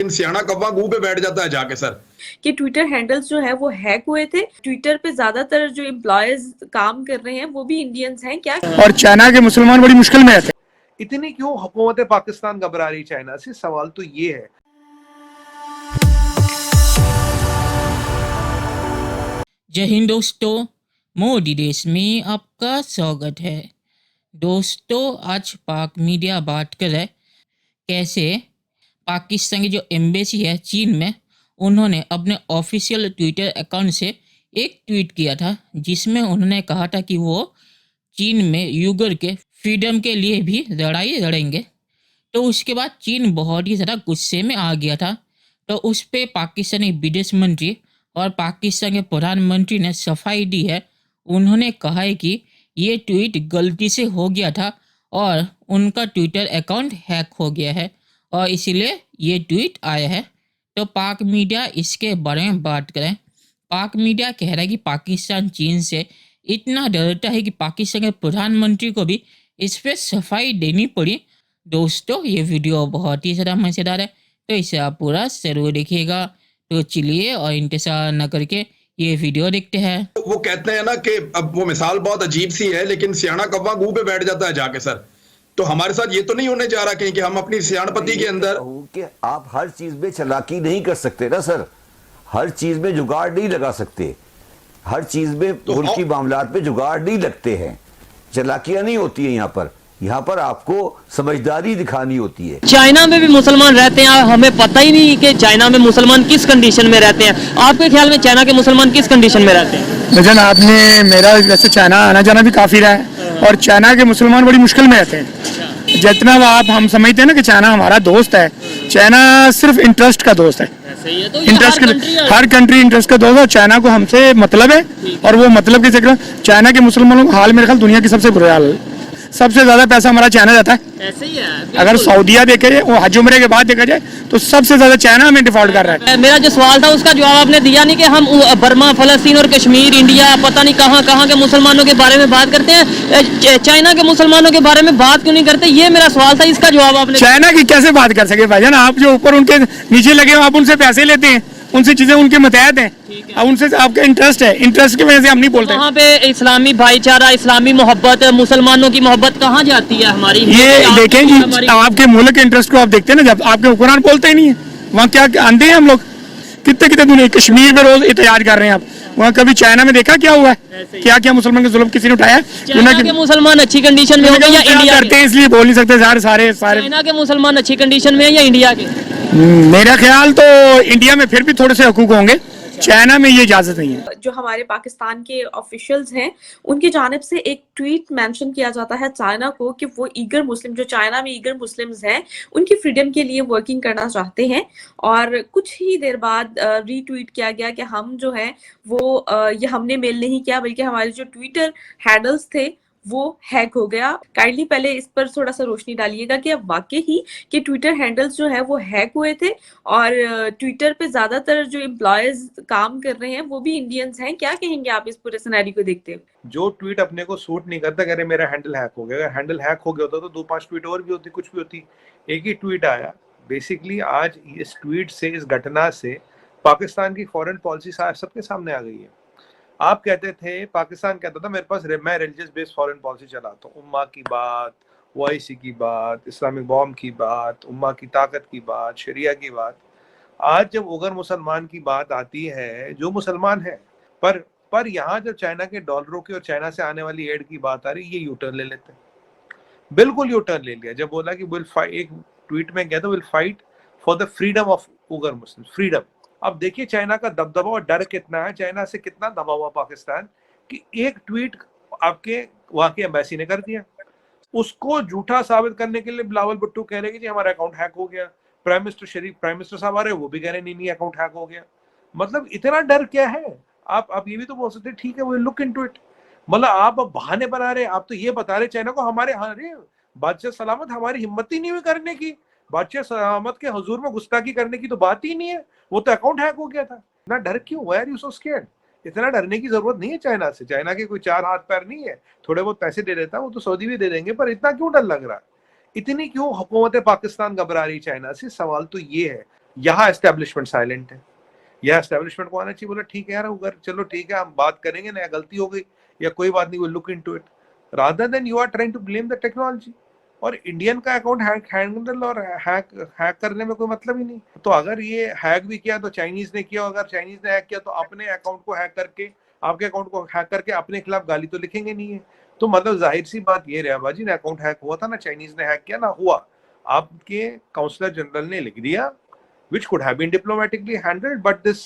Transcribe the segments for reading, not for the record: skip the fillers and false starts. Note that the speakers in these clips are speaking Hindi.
सियाना कौवा गूं पे बैठ जाता है जाके सर कि ट्विटर हैंडल्स जो है वो हैक हुए थे। ट्विटर पे ज्यादातर जो एम्प्लॉयज काम कर रहे हैं वो भी इंडियंस हैं क्या, और चाइना के मुसलमान बड़ी मुश्किल में रहते हैं। इतनी क्यों हुकूमत पाकिस्तान घबरा रही चाइना से? सवाल तो ये है। जय हिंद दोस्तों, मोदी देश में आपका स्वागत है। दोस्तों, आज पाक मीडिया बात करे कैसे पाकिस्तान की जो एम्बेसी है चीन में, उन्होंने अपने ऑफिशियल ट्विटर अकाउंट से एक ट्वीट किया था जिसमें उन्होंने कहा था कि वो चीन में यूगर के फ्रीडम के लिए भी लड़ाई लड़ेंगे। तो उसके बाद चीन बहुत ही ज़्यादा गुस्से में आ गया था। तो उस पर पाकिस्तानी विदेश मंत्री और पाकिस्तान के प्रधानमंत्री ने सफाई दी है। उन्होंने कहा है कि ये ट्वीट गलती से हो गया था और उनका ट्विटर अकाउंट हैक हो गया है और इसीलिए ये ट्वीट आया है। तो पाक मीडिया इसके बारे में बात करें। पाक मीडिया कह रहा है कि पाकिस्तान चीन से इतना डरता है कि पाकिस्तान के प्रधानमंत्री को भी इस पर सफाई देनी पड़ी। दोस्तों, ये वीडियो बहुत ही ज़्यादा मज़ेदार है, तो इसे आप पूरा ज़रूर देखिएगा। तो चलिए और इंतजार न करके ये वीडियो देखते हैं। वो कहते हैं ना कि अब वो मिसाल बहुत अजीब सी है, लेकिन सियाना कौवा गूं पे बैठ जाता है जाके सर। तो हमारे साथ ये तो नहीं होने जा रहा कहीं कि हम अपनी सियाणपति के अंदर कि आप हर चीज में चालाकी नहीं कर सकते ना सर, हर चीज में जुगाड़ नहीं लगा सकते, हर चीज में मुल्की मामलात में जुगाड़ नहीं लगते हैं, चालाकियां नहीं होती है। यहाँ पर आपको समझदारी दिखानी होती है। चाइना में भी मुसलमान रहते हैं, हमें पता ही नहीं कि चाइना में मुसलमान किस कंडीशन में रहते हैं। आपके ख्याल में चाइना के मुसलमान किस कंडीशन में रहते हैं? भजन, आपने मेरा वैसे चाइना आना जाना भी काफी रहा है और चाइना के मुसलमान बड़ी मुश्किल में रहते हैं। जितना हम समझते हैं ना कि चाइना हमारा दोस्त है, चाइना सिर्फ इंटरेस्ट का दोस्त है। तो इंटरेस्ट हर कंट्री इंटरेस्ट का दोस्त है। चाइना को हमसे मतलब है और वो मतलब के चक्कर चाइना के मुसलमानों का हाल मेरे ख्याल दुनिया की सबसे बुरा हाल है। सबसे ज्यादा पैसा हमारा चाइना जाता है। ऐसे ही है। अगर सऊदीया देखे जाए, वो हज उम्रे के बाद देखा जाए तो सबसे ज्यादा चाइना में डिफॉल्ट कर रहा है। मेरा जो सवाल था उसका जवाब आपने दिया नहीं कि हम बर्मा, फलस्तीन और कश्मीर, इंडिया, पता नहीं कहाँ कहाँ के मुसलमानों के बारे में बात करते हैं, चाइना के मुसलमानों के बारे में बात क्यों नहीं करते? ये मेरा सवाल था, इसका जवाब आपने। चाइना की कैसे बात कर सके भाईजान? आप जो ऊपर उनके नीचे लगे हो, आप उनसे पैसे लेते हैं, उनसे चीजें उनके मतहत हैं, अब उनसे आपका इंटरेस्ट है, इंटरेस्ट की वजह से हम नहीं बोलते। वहाँ पे इस्लामी भाईचारा, इस्लामी मोहब्बत, मुसलमानों की मोहब्बत कहाँ जाती है हमारी? ये देखें जी, आपके मुल्क के इंटरेस्ट को आप देखते हैं ना, जब आपके हुक्मरान बोलते ही नहीं है, वहाँ क्या आंधे हैं हम लोग? कितने कितने दुनिया कश्मीर में रोज एहतजाज कर रहे हैं आप, वहाँ कभी चाइना में देखा क्या हुआ है? क्या क्या मुसलमान के जुल्म किसी ने उठाया? चाइना के मुसलमान अच्छी कंडीशन में होंगे या इंडिया करते हैं इसलिए बोल नहीं सकते सारे चाइना के मुसलमान अच्छी कंडीशन में है या इंडिया के? मेरा ख्याल तो इंडिया में फिर भी थोड़े से हकूक होंगे, चाइना में ये इजाजत नहीं है। जो हमारे पाकिस्तान के ऑफिशियल्स हैं उनकी जानिब से एक ट्वीट मेंशन किया जाता है चाइना को कि वो ईगर मुस्लिम, जो चाइना में ईगर मुस्लिम्स हैं, उनकी फ्रीडम के लिए वर्किंग करना चाहते हैं। और कुछ ही देर बाद रीट्वीट किया गया कि हम जो है वो ये हमने मेल नहीं किया, बल्कि हमारे जो ट्विटर हैंडल्स थे वो हैक हो गया। काइंडली पहले इस पर थोड़ा सा रोशनी डालिएगा कि अब वाकई ही कि ट्विटर हैंडल्स जो है वो हैक हुए थे और ट्विटर पे ज्यादातर जो एम्प्लॉयज काम कर रहे हैं वो भी इंडियंस हैं। क्या कहेंगे आप इस पूरे सिनेरियो को देखते हुए? जो ट्वीट अपने को सूट नहीं करता, कह रहे मेरा हैंडल हैक हो गया। अगर हैंडल हैक हो गया होता तो 2-5 ट्वीट और भी होती, कुछ भी होती। एक ही ट्वीट आया। बेसिकली आज इस ट्वीट से, इस घटना से पाकिस्तान की फॉरेन पॉलिसी सबके सामने आ गई है। आप कहते थे, पाकिस्तान कहता था मेरे पास मैं रिलीजियस बेस्ड फॉरेन पॉलिसी चलाता हूँ, उम्मा की बात, ओआईसी की बात, इस्लामिक बॉम्ब की बात, उम्मा की ताकत की बात, शरिया की बात। आज जब उगर मुसलमान की बात आती है, जो मुसलमान है, पर यहाँ जब चाइना के डॉलरों की और चाइना से आने वाली एड की बात आ रही, ये यू टर्न ले लेते हैं। बिल्कुल यू टर्न ले लिया। जब बोला कि विल फाइट, एक ट्वीट में कहता will fight for the freedom of Uyghur Muslim, freedom. अब देखिए चाइना का दबदबा और डर कितना है, चाइना से कितना दबा हुआ पाकिस्तान, कि एक ट्वीट आपके वहां की एम्बेसी ने कर दिया। उसको झूठा साबित करने के लिए बिलावल भुट्टो कह रहे कि जी हमारा अकाउंट हैक हो गया। प्राइम मिनिस्टर साहब आ रहे, वो भी कह रहे नहीं अकाउंट हैक हो गया। मतलब इतना डर क्या है? आप ये भी तो बोल सकते ठीक है, वो लुक इनटू इट। मतलब आप बहाने बना रहे, आप तो ये बता रहे चाइना को हमारे बादशाह सलामत, हमारी हिम्मत ही नहीं हुई करने की, बादशाह सलामत के हुजूर में गुस्ताखी करने की तो बात ही नहीं है, वो तो अकाउंट हैक हो गया था। इतना डर क्यों? Why are you so scared? इतना डरने की जरूरत नहीं है चाइना से। चाइना के कोई 4 हाथ पैर नहीं है, थोड़े बहुत पैसे दे देता, वो तो सऊदी भी दे देंगे, पर इतना क्यों डर लग रहा है? इतनी क्यों हुकूमत पाकिस्तान घबरा रही चाइना से? सवाल तो ये है। यहाँ एस्टेब्लिशमेंट साइलेंट है। यह एस्टेब्लिशमेंट को आना चाहिए, बोला ठीक है यार अगर चलो ठीक है हम बात करेंगे ना, गलती हो गई या कोई बात नहीं, will look into it, rather than you are trying to blame the technology. और इंडियन का अकाउंट हैंडल और हैक करने में कोई मतलब ही नहीं। तो अगर ये हैक भी किया तो चाइनीज ने किया, अगर चाइनीज ने हैक किया तो अपने अकाउंट को हैक करके, आपके अकाउंट को हैक करके अपने खिलाफ गाली तो लिखेंगे नहीं है। तो मतलब जाहिर सी बात ये रहा बाजी ना, अकाउंट हैक हुआ था ना, चाइनीज ने हैक किया ना हुआ, आपके काउंसलर जनरल ने लिख दिया, which could have been diplomatically handled, but this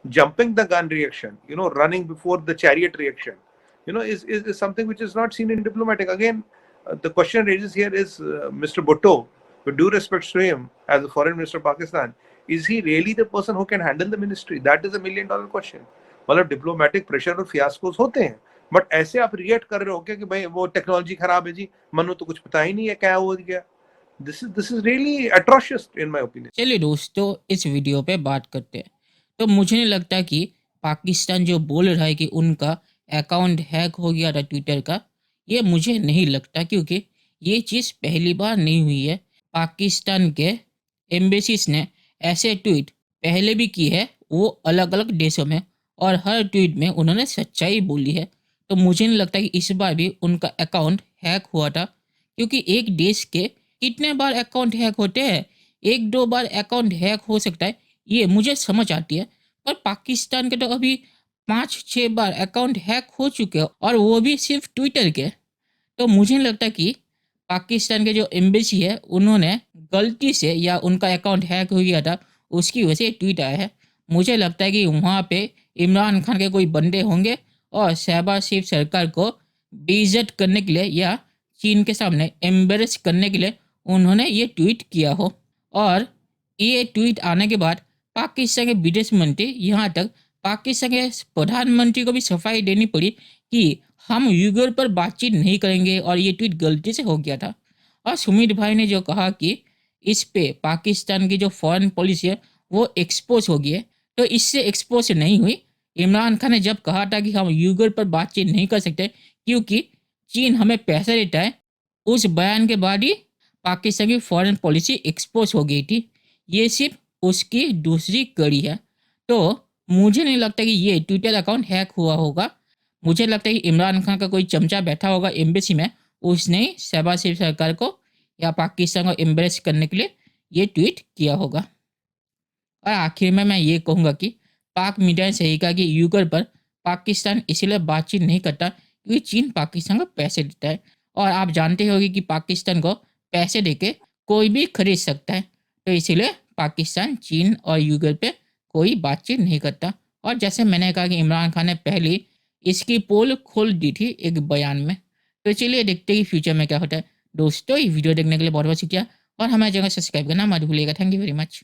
jumping the gun reaction, running before the chariot reaction, is something which is not seen in diplomatic. Again, the question raises here is, Mr. Bhutto, with due respect to him as the foreign minister of Pakistan, is he really the person who can handle the ministry? That is $1 million question. मतलब डिप्लोमेटिक प्रेशर और फियास्कोस होते हैं, बट ऐसे आप रिएक्ट कर रहे हो क्या कि भाई वो टेक्नोलॉजी खराब है जी, मनु तो कुछ पता ही नहीं है क्या हो गया। This is really atrocious in my opinion. चलिए दोस्तों, इस वीडियो पे बात करते हैं। तो मुझे नहीं लगता कि पाकिस्तान जो बोल रहा है कि उनका अकाउंट हैक हो गया था ट्विटर का, ये मुझे नहीं लगता, क्योंकि ये चीज़ पहली बार नहीं हुई है। पाकिस्तान के एम्बेसीज ने ऐसे ट्वीट पहले भी की है, वो अलग अलग देशों में, और हर ट्वीट में उन्होंने सच्चाई बोली है। तो मुझे नहीं लगता कि इस बार भी उनका अकाउंट हैक हुआ था, क्योंकि एक देश के कितने बार अकाउंट हैक होते हैं, 1-2 बार अकाउंट हैक हो सकता है, ये मुझे समझ आती है। पर पाकिस्तान के तो अभी 5-6 बार अकाउंट हैक हो चुके हैं, और वो भी सिर्फ ट्विटर के। तो मुझे नहीं लगता कि पाकिस्तान के जो एम्बेसी है उन्होंने गलती से, या उनका अकाउंट हैक हो गया था उसकी वजह से ट्वीट आया है। मुझे लगता है कि वहाँ पे इमरान खान के कोई बंदे होंगे और शहबाज शरीफ सरकार को बेइज्जत करने के लिए या चीन के सामने एम्बेरस करने के लिए उन्होंने ये ट्वीट किया हो। और ये ट्वीट आने के बाद पाकिस्तान के विदेश मंत्री, यहाँ तक पाकिस्तान के प्रधानमंत्री को भी सफाई देनी पड़ी कि हम उइगर पर बातचीत नहीं करेंगे, और ये ट्वीट गलती से हो गया था। और सुमित भाई ने जो कहा कि इस पे पाकिस्तान की जो फॉरेन पॉलिसी है वो एक्सपोज हो गई है, तो इससे एक्सपोज नहीं हुई। इमरान खान ने जब कहा था कि हम उइगर पर बातचीत नहीं कर सकते क्योंकि चीन हमें पैसा देता है, उस बयान के बाद ही पाकिस्तान की फॉरेन पॉलिसी एक्सपोज हो गई थी। ये सिर्फ उसकी दूसरी कड़ी है। तो मुझे नहीं लगता कि ये ट्विटर अकाउंट हैक हुआ होगा। मुझे लगता है कि इमरान खान का कोई चमचा बैठा होगा एम्बेसी में, उसने शहबाज शरीफ सरकार को या पाकिस्तान को एम्बेरस करने के लिए ये ट्वीट किया होगा। और आखिर में मैं ये कहूँगा कि पाक मीडिया ने सही कहा कि उइगर पर पाकिस्तान इसलिए बातचीत नहीं करता क्योंकि चीन पाकिस्तान को पैसे देता है, और आप जानते होंगे कि पाकिस्तान को पैसे देके कोई भी खरीद सकता है, तो इसीलिए पाकिस्तान चीन और उइगर पे कोई बातचीत नहीं करता। और जैसे मैंने कहा कि इमरान खान ने पहले इसकी पोल खोल दी थी एक बयान में। तो चलिए देखते हैं फ्यूचर में क्या होता है। दोस्तों, ये वीडियो देखने के लिए बहुत बहुत शुक्रिया, और हमारे चैनल सब्सक्राइब करना मत भूलिएगा। Thank you very much.